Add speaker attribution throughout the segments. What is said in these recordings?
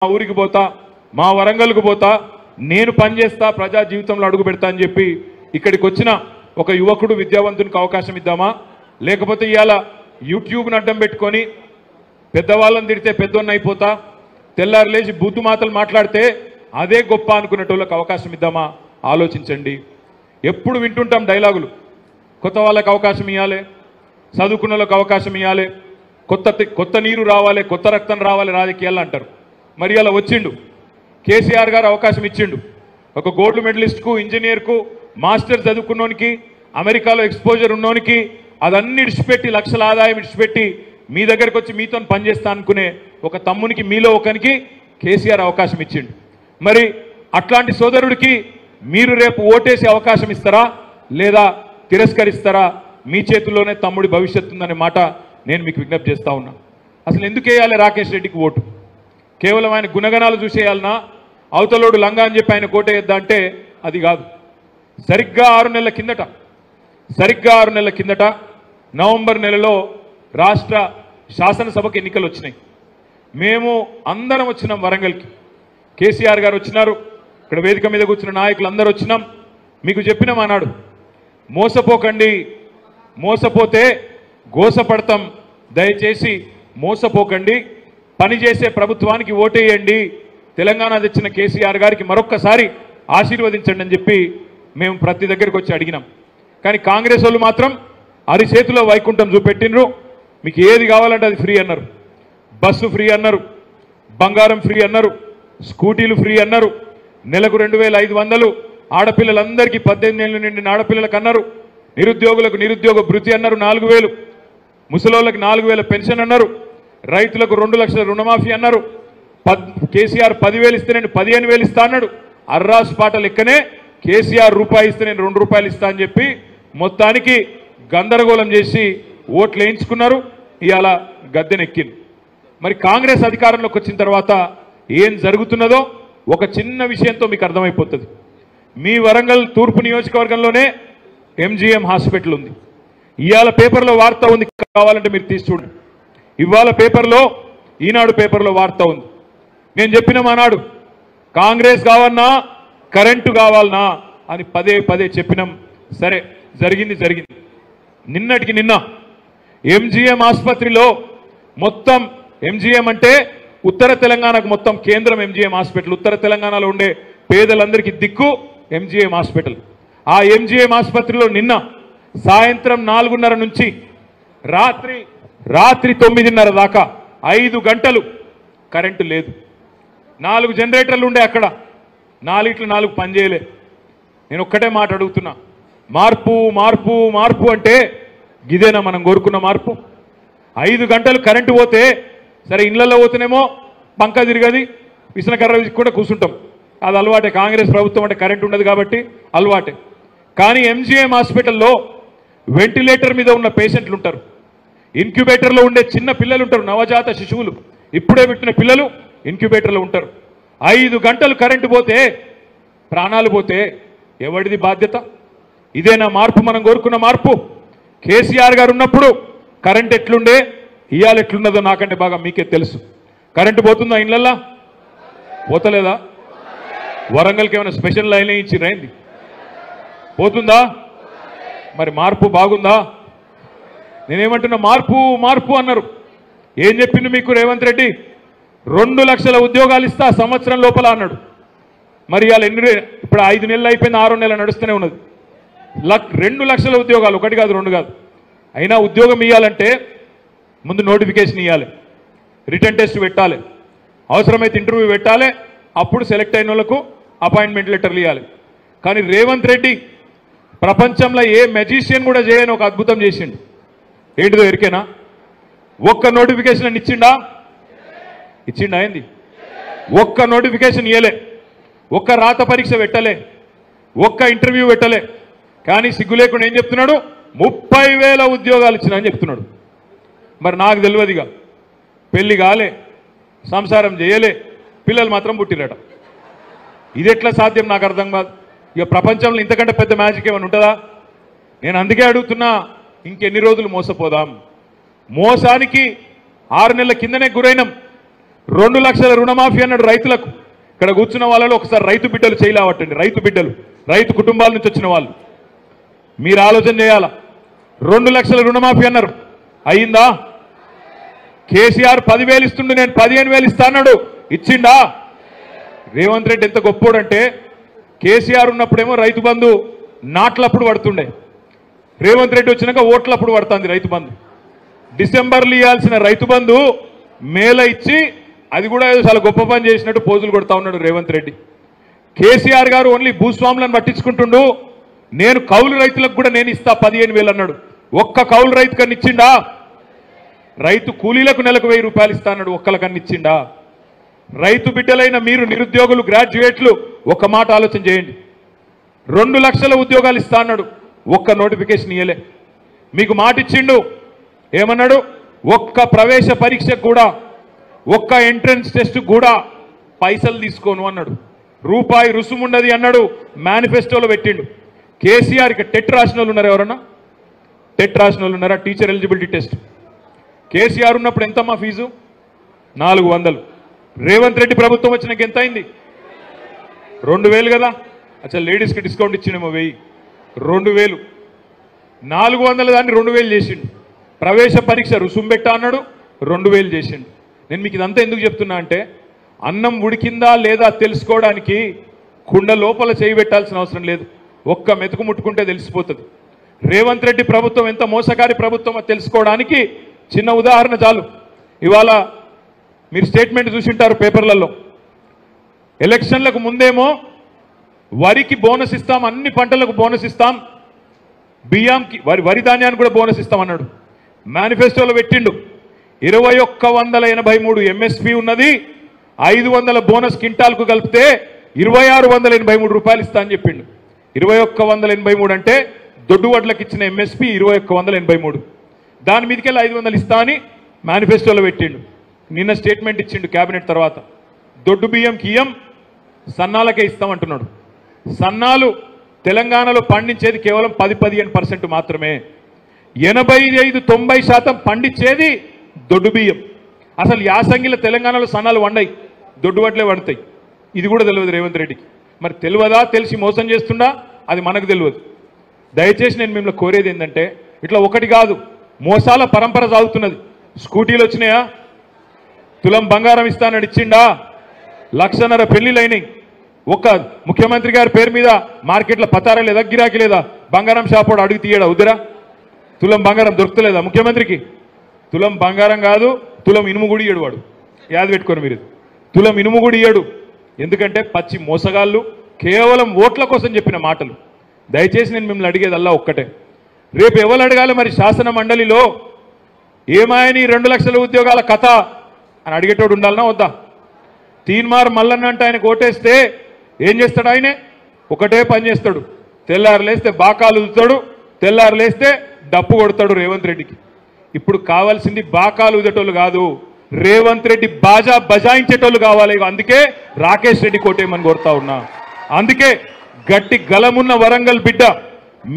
Speaker 1: ఊరికి పోతా, మా వరంగల్కు పోతా, నేను పనిచేస్తా, ప్రజా జీవితంలో అడుగు పెడతా అని చెప్పి ఇక్కడికి వచ్చిన ఒక యువకుడు విద్యావంతునికి అవకాశం ఇద్దామా, లేకపోతే ఇవాళ యూట్యూబ్ను అడ్డం పెట్టుకొని పెద్దవాళ్ళని తిడితే పెద్దోన్న అయిపోతా, తెల్లారు లేచి బూతు మాటలు మాట్లాడితే అదే గొప్ప అనుకునేటోళ్ళకి అవకాశం ఇద్దామా ఆలోచించండి. ఎప్పుడు వింటుంటాం డైలాగులు, కొత్త వాళ్ళకి అవకాశం ఇవ్వాలి, చదువుకున్న వాళ్ళకి అవకాశం ఇవ్వాలి, కొత్త నీరు రావాలి, కొత్త రక్తం రావాలి రాజకీయాలు అంటారు. మరి అలా వచ్చిండు కేసీఆర్ గారు అవకాశం ఇచ్చిండు. ఒక గోల్డ్ మెడలిస్ట్కు, ఇంజనీర్కు, మాస్టర్ చదువుకున్నోనికి, అమెరికాలో ఎక్స్పోజర్ ఉన్నోనికి అదన్నీ ఇడిచిపెట్టి, లక్షల ఆదాయం ఇడిచిపెట్టి మీ దగ్గరకు వచ్చి మీతో పనిచేస్తా అనుకునే ఒక తమ్మునికి, మీలో ఒకనికి కేసీఆర్ అవకాశం ఇచ్చిండు. మరి అట్లాంటి సోదరుడికి మీరు రేపు ఓటేసే అవకాశం ఇస్తారా లేదా తిరస్కరిస్తారా? మీ చేతుల్లోనే తమ్ముడి భవిష్యత్తు ఉందనే మాట నేను మీకు విజ్ఞప్తి చేస్తా ఉన్నా. అసలు ఎందుకు వేయాలి రాకేష్ రెడ్డికి ఓటు? కేవలం ఆయన గుణగణాలు చూసేయాలన్నా, అవతలోడు లంగా అని చెప్పి ఆయన కోటేయద్దా అంటే అది కాదు. సరిగ్గా 6 నెలల కిందట నవంబర్ నెలలో రాష్ట్ర శాసనసభకు ఎన్నికలు వచ్చినాయి. మేము అందరం వచ్చినాం వరంగల్కి. కేసీఆర్ గారు వచ్చినారు, ఇక్కడ వేదిక మీద కూర్చున్న నాయకులు అందరూ వచ్చినాం. మీకు చెప్పినాం అన్నాడు, మోసపోకండి, మోసపోతే గోసపడతాం, దయచేసి మోసపోకండి, పనిచేసే ప్రభుత్వానికి ఓటేయండి, తెలంగాణ తెచ్చిన కేసీఆర్ గారికి మరొక్కసారి ఆశీర్వదించండి అని చెప్పి మేము ప్రతి దగ్గరికి వచ్చి అడిగినాం. కానీ కాంగ్రెస్ వాళ్ళు మాత్రం అరిచేతిలో వైకుంఠం చూపెట్టినరు. మీకు ఏది కావాలంటే అది ఫ్రీ అన్నారు. బస్సు ఫ్రీ అన్నారు, బంగారం ఫ్రీ అన్నారు, స్కూటీలు ఫ్రీ అన్నారు, నెలకు 2500 ఆడపిల్లలందరికీ 18 ఏళ్ళు నిండిన ఆడపిల్లలకు అన్నారు, నిరుద్యోగులకు నిరుద్యోగ భృతి అన్నారు 4000, ముసలోళ్ళకి 4000 పెన్షన్ అన్నారు, రైతులకు 2 లక్షల రుణమాఫీ అన్నారు. కేసీఆర్ 10,000 ఇస్తే నేను 15,000 ఇస్తా అన్నాడు. అర్రాసు పాట లెక్కనే కేసీఆర్ రూపాయి ఇస్తే నేను 2 రూపాయలు ఇస్తా అని చెప్పి మొత్తానికి గందరగోళం చేసి ఓట్లు వేయించుకున్నారు. ఇవాళ గద్దెనెక్కింది. మరి కాంగ్రెస్ అధికారంలోకి వచ్చిన తర్వాత ఏం జరుగుతున్నదో ఒక చిన్న విషయంతో మీకు అర్థమైపోతుంది. మీ వరంగల్ తూర్పు నియోజకవర్గంలోనే ఎంజీఎం హాస్పిటల్ ఉంది. ఇవాళ పేపర్లో వార్త ఉంది, కావాలంటే మీరు తీసి చూడండి. ఇవాళ పేపర్లో, ఈనాడు పేపర్లో వార్త ఉంది. నేను చెప్పిన మానాడు కాంగ్రెస్ కావన్నా కరెంటు కావాలనా అని పదే పదే చెప్పినాం. సరే, జరిగింది. నిన్నటికి నిన్న ఎంజీఎం ఆసుపత్రిలో మొత్తం, ఎంజీఎం అంటే ఉత్తర తెలంగాణకు మొత్తం కేంద్రం ఎంజీఎం హాస్పిటల్, ఉత్తర తెలంగాణలో ఉండే పేదలందరికీ దిక్కు ఎంజీఎం హాస్పిటల్. ఆ ఎంజీఎం ఆసుపత్రిలో నిన్న సాయంత్రం 4:30 నుంచి రాత్రి 9:30 దాకా 5 గంటలు కరెంటు లేదు. 4 జనరేటర్లు ఉండే అక్కడ, 4 పనిచేయలే. నేను ఒక్కటే మాట అడుగుతున్నా, మార్పు అంటే గిదేనా మనం కోరుకున్న మార్పు? 5 గంటలు కరెంటు పోతే సరే, ఇళ్లలో పోతేనేమో పంక తిరగది, విసనకర్ర కూడా కూర్చుంటాం, అది అలవాటే. కాంగ్రెస్ ప్రభుత్వం అంటే కరెంటు ఉండదు కాబట్టి అలవాటే. కానీ ఎంజీఎం హాస్పిటల్లో వెంటిలేటర్ మీద ఉన్న పేషెంట్లు ఉంటారు, ఇన్క్యుబేటర్లో ఉండే చిన్న పిల్లలు ఉంటారు, నవజాత శిశువులు, ఇప్పుడే పెట్టిన పిల్లలు ఇన్క్యుబేటర్లో ఉంటారు. 5 గంటలు కరెంటు పోతే, ప్రాణాలు పోతే ఎవరిది బాధ్యత? ఇదేనా మార్పు? మనం కోరుకున్న మార్పు? కేసీఆర్ గారు ఉన్నప్పుడు కరెంట్ ఎట్లుండే, ఇవాళ ఎట్లున్నదో నాకంటే బాగా మీకే తెలుసు. కరెంటు పోతుందా ఇళ్ళల్లా? పోతలేదా? వరంగల్కి ఏమైనా స్పెషల్ లైన్ ఇచ్చి రైంది? పోతుందా? మరి మార్పు బాగుందా? నేనేమంటున్నా, మార్పు అన్నారు. ఏం చెప్పిండు మీకు రేవంత్ రెడ్డి? 2 లక్షల ఉద్యోగాలు ఇస్తా సంవత్సరం లోపల అన్నాడు. మరి ఇవాళ ఇప్పుడు 5 నెలలు అయిపోయింది, 6 నెలలు నడుస్తూనే ఉన్నది. 2 లక్షల ఉద్యోగాలు, 1 కాదు 2 కాదు. అయినా ఉద్యోగం ఇవ్వాలంటే ముందు నోటిఫికేషన్ ఇవ్వాలి, రిటర్న్ టెస్ట్ పెట్టాలి, అవసరమైతే ఇంటర్వ్యూ పెట్టాలి, అప్పుడు సెలెక్ట్ అయిన వాళ్ళకు అపాయింట్మెంట్ లెటర్లు ఇవ్వాలి. కానీ రేవంత్ రెడ్డి ప్రపంచంలో ఏ మెజిషియన్ కూడా చేయని ఒక అద్భుతం చేసిండు. ఏంటిదో ఎరికేనా? ఒక్క నోటిఫికేషన్ ఇచ్చిండా అయింది? ఒక్క నోటిఫికేషన్ ఇవ్వలే, ఒక్క రాత పరీక్ష పెట్టలే, ఒక్క ఇంటర్వ్యూ పెట్టలే. కానీ సిగ్గు లేకుండా ఏం చెప్తున్నాడు? 30,000 ఉద్యోగాలు ఇచ్చినా అని చెప్తున్నాడు. మరి నాకు తెలియదుగా, పెళ్లి కాలే, సంసారం చేయలే, పిల్లలు మాత్రం పుట్టిరట. ఇది ఎట్లా సాధ్యం? నాకు అర్థం కాదు. ఇక ప్రపంచంలో ఇంతకంటే పెద్ద మ్యాజిక్ ఏమైనా ఉంటుందా? నేను అందుకే అడుగుతున్నా, ఇంకెన్ని రోజులు మోసపోదాం? మోసానికి 6 నెలల కిందనే గురైనాం. 2 లక్షల రుణమాఫీ అన్నాడు రైతులకు. ఇక్కడ కూర్చున్న వాళ్ళలో ఒకసారి రైతు బిడ్డలు చేయలేవట్టండి. రైతు బిడ్డలు, రైతు కుటుంబాల నుంచి వచ్చిన వాళ్ళు మీరు ఆలోచన చేయాలా. 2 లక్షల రుణమాఫీ అన్నారు, అయిందా? కేసీఆర్ 10,000 ఇస్తుండే, నేను 15,000 ఇస్తా అన్నాడు, ఇచ్చిండా? రేవంత్ రెడ్డి ఎంత గొప్పోడంటే కేసీఆర్ ఉన్నప్పుడేమో రైతు బంధు నాట్లప్పుడు పడుతుండే, రేవంత్ రెడ్డి వచ్చినాక ఓట్లప్పుడు పడుతుంది రైతు బంధు. డిసెంబర్లో ఇవ్వాల్సిన రైతు బంధు మేల ఇచ్చి అది కూడా ఏదో చాలా గొప్ప పని చేసినట్టు పోజులు కొడతా ఉన్నాడు రేవంత్ రెడ్డి. కేసీఆర్ గారు ఓన్లీ భూస్వాములను పట్టించుకుంటుండు, నేను కౌలు రైతులకు కూడా నేను ఇస్తా 15,000 అన్నాడు. ఒక్క కౌలు రైతు కన్నా ఇచ్చిండా? రైతు కూలీలకు నెలకు 1,000 రూపాయలు ఇస్తా అన్నాడు, ఒక్కలకన్నా ఇచ్చిండా? రైతు బిడ్డలైన మీరు నిరుద్యోగులు, గ్రాడ్యుయేట్లు ఒక మాట ఆలోచన చేయండి. 2 లక్షల ఉద్యోగాలు ఇస్తా అన్నాడు, ఒక్క నోటిఫికేషన్ ఇయ్యలే. మీకు మాట ఇచ్చిండు, ఏమన్నాడు? ఒక్క ప్రవేశ పరీక్షకు కూడా, ఒక్క ఎంట్రన్స్ టెస్ట్ కూడా పైసలు తీసుకోను అన్నాడు, రూపాయి రుసుముండది అన్నాడు, మేనిఫెస్టోలో పెట్టిండు. కేసీఆర్ ఇక టెట్ రాసిన వాళ్ళు ఉన్నారు, ఎవరన్నా టెట్ రాసిన వాళ్ళు ఉన్నారా? టీచర్ ఎలిజిబిలిటీ టెస్ట్ కేసీఆర్ ఉన్నప్పుడు ఎంతమ్మా ఫీజు? 400. రేవంత్ రెడ్డి ప్రభుత్వం వచ్చినాక ఎంత అయింది? 2,000 కదా. అచ్చా లేడీస్కి డిస్కౌంట్ ఇచ్చిండేమో 1000, 2,000. 400 దాన్ని 2,000 చేసిండు. ప్రవేశ పరీక్ష రుసుము పెట్టా అన్నాడు, 2,000 చేసిండు. నేను మీకు ఇదంతా ఎందుకు చెప్తున్నా అంటే, అన్నం ఉడికిందా లేదా తెలుసుకోవడానికి కుండ లోపల చేయి పెట్టాల్సిన అవసరం లేదు, ఒక్క మెతుకు ముట్టుకుంటే తెలిసిపోతుంది. రేవంత్ రెడ్డి ప్రభుత్వం ఎంత మోసగారి ప్రభుత్వమో తెలుసుకోవడానికి చిన్న ఉదాహరణ చాలు. ఇవాళ మీరు స్టేట్మెంట్ చూసింటారు పేపర్లలో. ఎలక్షన్లకు ముందేమో వరికి బోనస్ ఇస్తాం, అన్ని పంటలకు బోనస్ ఇస్తాం, బియ్యంకి వరి ధాన్యానికి కూడా బోనస్ ఇస్తామన్నాడు. మేనిఫెస్టోలో పెట్టిండు 2,183 ఎంఎస్పీ ఉన్నది, 500 బోనస్ కింటాల్కు కలిపితే 2,683 రూపాయలు ఇస్తా అని చెప్పిండు. 2,183 అంటే దొడ్డు వడ్లకు ఇచ్చిన ఎంఎస్పీ 2,183, దాని మీదకెళ్ళి 500 ఇస్తా అని మేనిఫెస్టోలో పెట్టిండు. నిన్న స్టేట్మెంట్ ఇచ్చిండు క్యాబినెట్ తర్వాత, దొడ్డు బియ్యంకి ఇయ్యం, సన్నాలకే ఇస్తామంటున్నాడు. సన్నాలు తెలంగాణలో పండించేది కేవలం 10-15% మాత్రమే, 85-90% పండించేది దొడ్డు బియ్యం. అసలు యాసంగిలో తెలంగాణలో సన్నాలు వండాయి, దొడ్డు వడ్లే వండుతాయి. ఇది కూడా తెలియదు రేవంత్ రెడ్డికి. మరి తెలియదా, తెలిసి మోసం చేస్తుండా, అది మనకు తెలియదు. దయచేసి నేను మిమ్మల్ని కోరేది ఏంటంటే, ఇట్లా ఒకటి కాదు, మోసాల పరంపర సాగుతున్నది. స్కూటీలు వచ్చినాయా? తులం బంగారం ఇస్తానని ఇచ్చిండా? 1,00,000 పెళ్లిళ్ళు అయినాయి. ఒక్క ముఖ్యమంత్రి గారి పేరు మీద మార్కెట్లో పతారా లేదా, గిరాకీ లేదా? బంగారం షాప్ వాడు అడిగి తీయడా? ఉద్దరా తులం బంగారం దొరుకుతలేదా ముఖ్యమంత్రికి? తులం బంగారం కాదు, తులం ఇనుము కూడా ఇయ్యడు వాడు. యాద పెట్టుకోరు మీరు, తులం ఇనుము కూడా ఇయ్యడు. ఎందుకంటే పచ్చి మోసగాళ్ళు, కేవలం ఓట్ల కోసం చెప్పిన మాటలు. దయచేసి నేను మిమ్మల్ని అడిగేదల్లా ఒక్కటే, రేపు ఎవరు అడగాలి మరి శాసన మండలిలో ఏమాయని 2 లక్షల ఉద్యోగాల కథ అని అడిగేటోడు ఉండాలన్నా వద్దా? తీన్మార్ మల్లన్న అంటే ఆయనకు ఓటేస్తే ఏం చేస్తాడు? ఆయనే ఒకటే పని చేస్తాడు, తెల్లారు లేస్తే బాకాలు ఉదుతాడు, తెల్లారు లేస్తే డప్పు కొడతాడు రేవంత్ రెడ్డికి. ఇప్పుడు కావాల్సింది బాకాలు ఉదేటోళ్ళు కాదు, రేవంత్ రెడ్డి బాజా బజాయించేటోళ్ళు కావాలి. అందుకే రాకేష్ రెడ్డి కోటేమని కోరుతా ఉన్నా. అందుకే గట్టి గలమున్న వరంగల్ బిడ్డ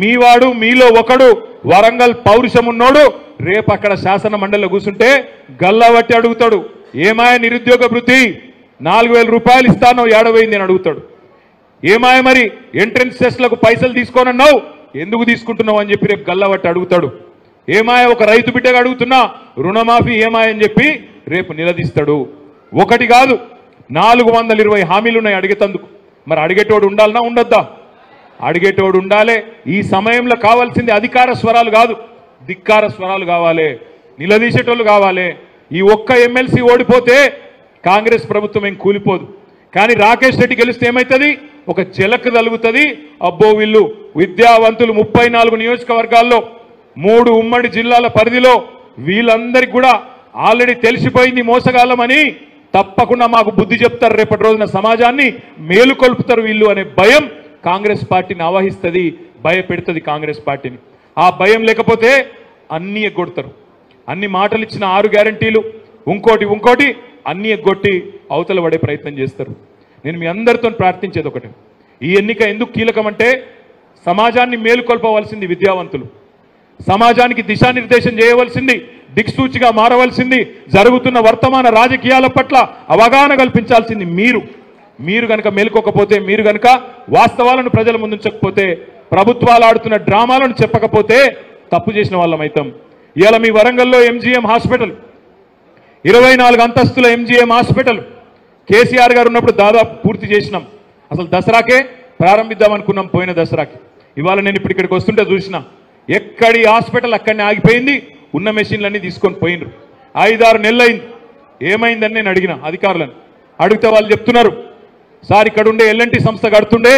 Speaker 1: మీవాడు, మీలో ఒకడు, వరంగల్ పౌరుషమున్నోడు రేపు అక్కడ శాసన మండలిలో కూర్చుంటే గల్లావట్టి అడుగుతాడు, ఏమాయ నిరుద్యోగ భృతి 4,000 రూపాయలు ఇస్తానో ఏడవైంది అని అడుగుతాడు. ఏమాయ మరి ఎంట్రన్స్ టెస్ట్లకు పైసలు తీసుకోనన్నావు, ఎందుకు తీసుకుంటున్నావు అని చెప్పి రేపు గల్లావట్టి అడుగుతాడు. ఏమాయ ఒక రైతు బిడ్డగా అడుగుతున్నా రుణమాఫీ ఏమాయ అని చెప్పి రేపు నిలదీస్తాడు. ఒకటి కాదు 420 హామీలు ఉన్నాయి అడిగేతందుకు. మరి అడిగేటోడు ఉండాలన్నా ఉండొద్దా? అడిగేటోడు ఉండాలి. ఈ సమయంలో కావాల్సింది అధికార స్వరాలు కాదు, ధిక్కార స్వరాలు కావాలి, నిలదీసేటోళ్ళు కావాలి. ఈ ఒక్క ఎమ్మెల్సీ ఓడిపోతే కాంగ్రెస్ ప్రభుత్వం ఏం కూలిపోదు. కానీ రాకేష్ రెడ్డి గెలిస్తే ఏమవుతుంది? ఒక జలక్ తలుగుతుంది. అబ్బో వీళ్ళు విద్యావంతులు 34 నియోజకవర్గాల్లో 3 ఉమ్మడి జిల్లాల పరిధిలో వీళ్ళందరికీ కూడా ఆల్రెడీ తెలిసిపోయింది మోసగాళ్ళమని. తప్పకుండా మాకు బుద్ధి చెప్తారు, రేపటి రోజున సమాజాన్ని మేలుకొల్పుతారు వీళ్ళు అనే భయం కాంగ్రెస్ పార్టీని ఆవహిస్తుంది, భయపెడుతుంది కాంగ్రెస్ పార్టీని. ఆ భయం లేకపోతే అన్నీ ఎగ్గొడతారు. అన్ని మాటలు ఇచ్చిన 6 గ్యారంటీలు ఇంకోటి అన్నీ ఎగ్గొట్టి అవతల పడే ప్రయత్నం చేస్తారు. నేను మీ అందరితో ప్రార్థించేది ఒకటే, ఈ ఎన్నిక ఎందుకు కీలకం అంటే సమాజాన్ని మేలుకొల్పవలసింది విద్యావంతులు, సమాజానికి దిశానిర్దేశం చేయవలసింది, దిక్సూచిగా మారవలసింది, జరుగుతున్న వర్తమాన రాజకీయాల పట్ల అవగాహన కల్పించాల్సింది మీరు గనక మేలుకోకపోతే, మీరు గనక వాస్తవాలను ప్రజల ముందుంచకపోతే, ప్రభుత్వాలు ఆడుతున్న డ్రామాలను చెప్పకపోతే తప్పు చేసిన వాళ్ళం అవుతాం. ఇవాళ మీ వరంగల్లో ఎంజీఎం హాస్పిటల్ 24 అంతస్తుల ఎంజీఎం హాస్పిటల్ కేసీఆర్ గారు ఉన్నప్పుడు దాదాపు పూర్తి చేసినాం. అసలు దసరాకే ప్రారంభిద్దాం అనుకున్నాం, పోయిన దసరాకి. ఇవాళ నేను ఇప్పుడు ఇక్కడికి వస్తుంటే చూసిన ఎక్కడి హాస్పిటల్ అక్కడనే ఆగిపోయింది. ఉన్న మెషిన్లన్నీ తీసుకొని పోయినరు. 5-6 నెలలు అయింది. ఏమైందని నేను అడిగిన అధికారులను. అడిగితే వాళ్ళు చెప్తున్నారు, సార్ ఇక్కడ ఉండే ఎల్ఎన్టీ సంస్థ కడుతుండే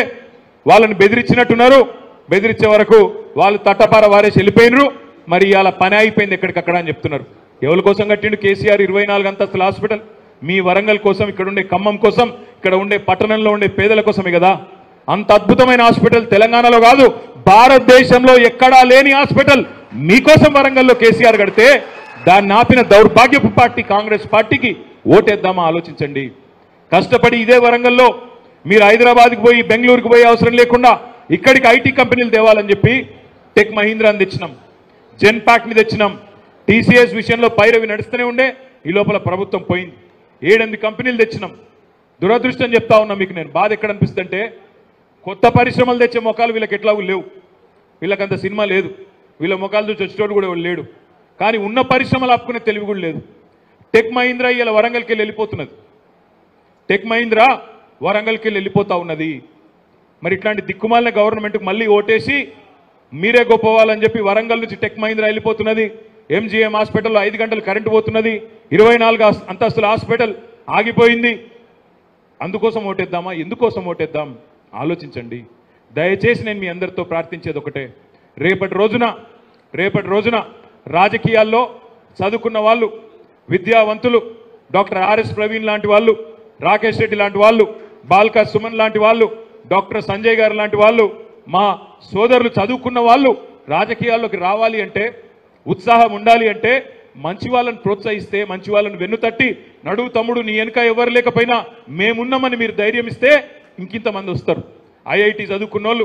Speaker 1: వాళ్ళని బెదిరించినట్టున్నారు, బెదిరించే వరకు వాళ్ళు తట్టపార వారేసి వెళ్ళిపోయినరు. మరి ఇవాళ పని అయిపోయింది ఎక్కడికక్కడ అని చెప్తున్నారు. ఎవరి కోసం కట్టిండు కేసీఆర్ 24 అంతస్తుల హాస్పిటల్? మీ వరంగల్ కోసం, ఇక్కడ ఉండే ఖమ్మం కోసం, ఇక్కడ ఉండే పట్టణంలో ఉండే పేదల కోసమే కదా. అంత అద్భుతమైన హాస్పిటల్ తెలంగాణలో కాదు, భారతదేశంలో ఎక్కడా లేని హాస్పిటల్ మీకోసం వరంగల్లో కేసీఆర్ కడితే దాన్ని ఆపిన దౌర్భాగ్యపు పార్టీ కాంగ్రెస్ పార్టీకి ఓటేద్దామా ఆలోచించండి. కష్టపడి ఇదే వరంగల్లో మీరు హైదరాబాద్కి పోయి బెంగళూరుకు పోయే అవసరం లేకుండా ఇక్కడికి ఐటీ కంపెనీలు తేవాలని చెప్పి టెక్ మహీంద్రాని తెచ్చినాం, జెన్పాక్ని తెచ్చినాం. టీసీఎస్ విషయంలో పైరవి నడుస్తూనే ఉండే, ఈ లోపల ప్రభుత్వం పోయింది. 7-8 కంపెనీలు తెచ్చినాం. దురదృష్టం చెప్తా ఉన్నా మీకు నేను. బాధ ఎక్కడ అనిపిస్తుందంటే, కొత్త పరిశ్రమలు తెచ్చే మొఖాలు వీళ్ళకి ఎట్లాగూ లేవు, వీళ్ళకంత సినిమా లేదు, వీళ్ళ మొఖాలు చూసి వచ్చేటోడు కూడా లేడు. కానీ ఉన్న పరిశ్రమలు ఆపుకునే తెలివి కూడా లేదు. టెక్ మహీంద్రా ఇలా వరంగల్కి వెళ్ళి వెళ్ళిపోతున్నది. టెక్ మహీంద్రా వరంగల్కి వెళ్ళి వెళ్ళిపోతా ఉన్నది. మరి ఇట్లాంటి దిక్కుమాలిన గవర్నమెంట్కి మళ్ళీ ఓటేసి మీరే గొప్పవాలని చెప్పి వరంగల్ నుంచి టెక్ మహీంద్రా వెళ్ళిపోతున్నది. ఎంజీఎం హాస్పిటల్లో 5 గంటలు కరెంటు పోతున్నది. 24 అంతస్తుల హాస్పిటల్ ఆగిపోయింది. అందుకోసం ఓటేద్దామా? ఎందుకోసం ఓటేద్దాం ఆలోచించండి. దయచేసి నేను మీ అందరితో ప్రార్థించేది ఒకటే, రేపటి రోజున రాజకీయాల్లో చదువుకున్న వాళ్ళు, విద్యావంతులు, డాక్టర్ ఆర్ఎస్ ప్రవీణ్ లాంటి వాళ్ళు, రాకేష్ రెడ్డి లాంటి వాళ్ళు, బాల్కా సుమన్ లాంటి వాళ్ళు, డాక్టర్ సంజయ్ గారు లాంటి వాళ్ళు, మా సోదరులు చదువుకున్న వాళ్ళు రాజకీయాల్లోకి రావాలి అంటే, ఉత్సాహం ఉండాలి అంటే, మంచి వాళ్ళని ప్రోత్సహిస్తే, మంచి వాళ్ళని వెన్నుతట్టి, నడువు తమ్ముడు నీ వెనుక ఎవరు లేకపోయినా మేమున్నామని మీరు ధైర్యం ఇస్తే ఇంకింతమంది వస్తారు. ఐఐటి చదువుకున్నోళ్ళు,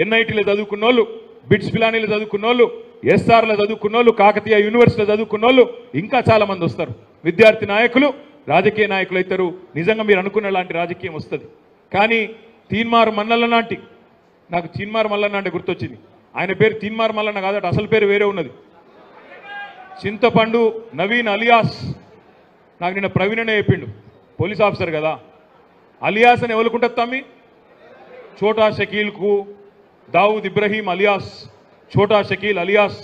Speaker 1: ఎన్ఐటీలో చదువుకున్నోళ్ళు, బిట్స్ పిలానీలో చదువుకున్నోళ్ళు, ఎస్ఆర్లో చదువుకున్నోళ్ళు, కాకతీయ యూనివర్సిటీలో చదువుకున్నోళ్ళు ఇంకా చాలా మంది వస్తారు. విద్యార్థి నాయకులు, రాజకీయ నాయకులు అవుతారు. నిజంగా మీరు అనుకున్న లాంటి రాజకీయం వస్తుంది. కానీ తీన్మార్ మల్లన్న లాంటి, నాకు తీన్మార్ మల్లన్న అంటే గుర్తొచ్చింది. ఆయన పేరు తీన్మార్ మల్లన్న కాదట, అసలు పేరు వేరే ఉన్నది. చింతపండు నవీన్ అలియాస్. నాకు నిన్న ప్రవీణ్ అనే చెప్పిండు, పోలీస్ ఆఫీసర్ కదా. అలియాస్ అని ఎవరుకుంటుంది తమ్మి? చోటా షకీల్కు, దావుద్ ఇబ్రహీం అలియాస్, చోటా షకీల్ అలియాస్,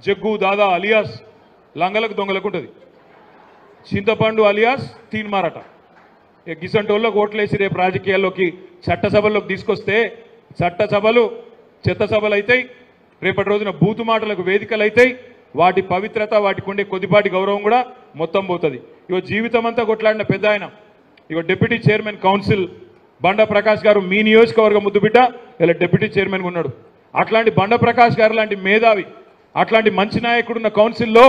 Speaker 1: జగ్గు దాదా అలియాస్, లంగలకు దొంగలకు ఉంటుంది. చింతపండు అలియాస్ తీన్మారట. గిసంటోళ్ళకు ఓట్లేసి రేపు రాజకీయాల్లోకి చట్టసభల్లోకి తీసుకొస్తే చట్టసభలు చెత్త సభలు అవుతాయి. రేపటి రోజున బూతు మాటలకు వేదికలు అవుతాయి. వాటి పవిత్రత, వాటికి ఉండే కొద్దిపాటి గౌరవం కూడా మొత్తం పోతుంది. ఇగో జీవితం అంతా కొట్లాడిన పెద్ద ఆయన, ఇగో డిప్యూటీ చైర్మన్ కౌన్సిల్ బండ ప్రకాష్ గారు, మీ నియోజకవర్గ ముద్దుబిడ్డ, ఇలా డిప్యూటీ చైర్మన్గా ఉన్నాడు. అట్లాంటి బండ ప్రకాష్ గారు లాంటి మేధావి, అట్లాంటి మంచి నాయకుడు ఉన్న కౌన్సిల్లో,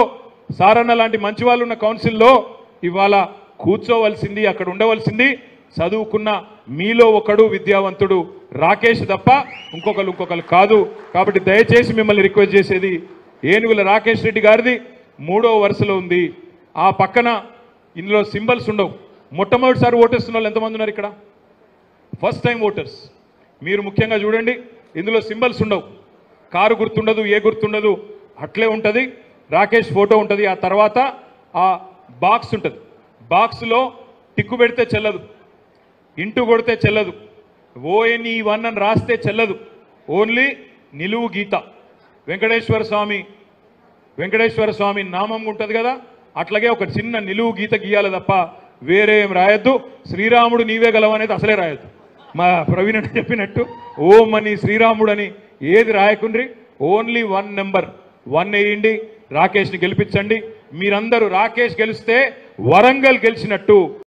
Speaker 1: సారన్న లాంటి మంచి వాళ్ళు ఉన్న కౌన్సిల్లో ఇవాళ కూర్చోవలసింది, అక్కడ ఉండవలసింది చదువుకున్న మీలో ఒకడు విద్యావంతుడు రాకేష్ తప్ప ఇంకొకరు కాదు. కాబట్టి దయచేసి మిమ్మల్ని రిక్వెస్ట్ చేసేది, ఏనుగుల రాకేష్ రెడ్డి గారిది 3వ వరుసలో ఉంది. ఆ పక్కన ఇందులో సింబల్స్ ఉండవు. మొట్టమొదటిసారి ఓటేస్తున్న వాళ్ళు ఎంతమంది ఉన్నారు ఇక్కడ? ఫస్ట్ టైం ఓటర్స్ మీరు ముఖ్యంగా చూడండి. ఇందులో సింబల్స్ ఉండవు, కారు గుర్తుండదు, ఏ గుర్తుండదు, అట్లే ఉంటుంది. రాకేష్ ఫోటో ఉంటుంది. ఆ తర్వాత ఆ బాక్స్ ఉంటుంది. బాక్స్లో టిక్కు పెడితే చెల్లదు, ఇంటూ కొడితే చెల్లదు, ONE1 అని రాస్తే చెల్లదు. ఓన్లీ నిలువు గీత. వెంకటేశ్వర స్వామి నామం ఉంటుంది కదా, అట్లాగే ఒక చిన్న నిలువు గీత గీయాలి తప్ప వేరే ఏం రాయొద్దు. శ్రీరాముడు నీవే గలవు అనేది అసలే రాయొద్దు. మా ప్రవీణ్ అని చెప్పినట్టు ఓం అని, శ్రీరాముడు అని ఏది రాయకుండ్రి. ఓన్లీ 1 నెంబర్ 1 వేయండి. రాకేష్ని గెలిపించండి. మీరందరూ రాకేష్ గెలిస్తే వరంగల్ గెలిచినట్టు.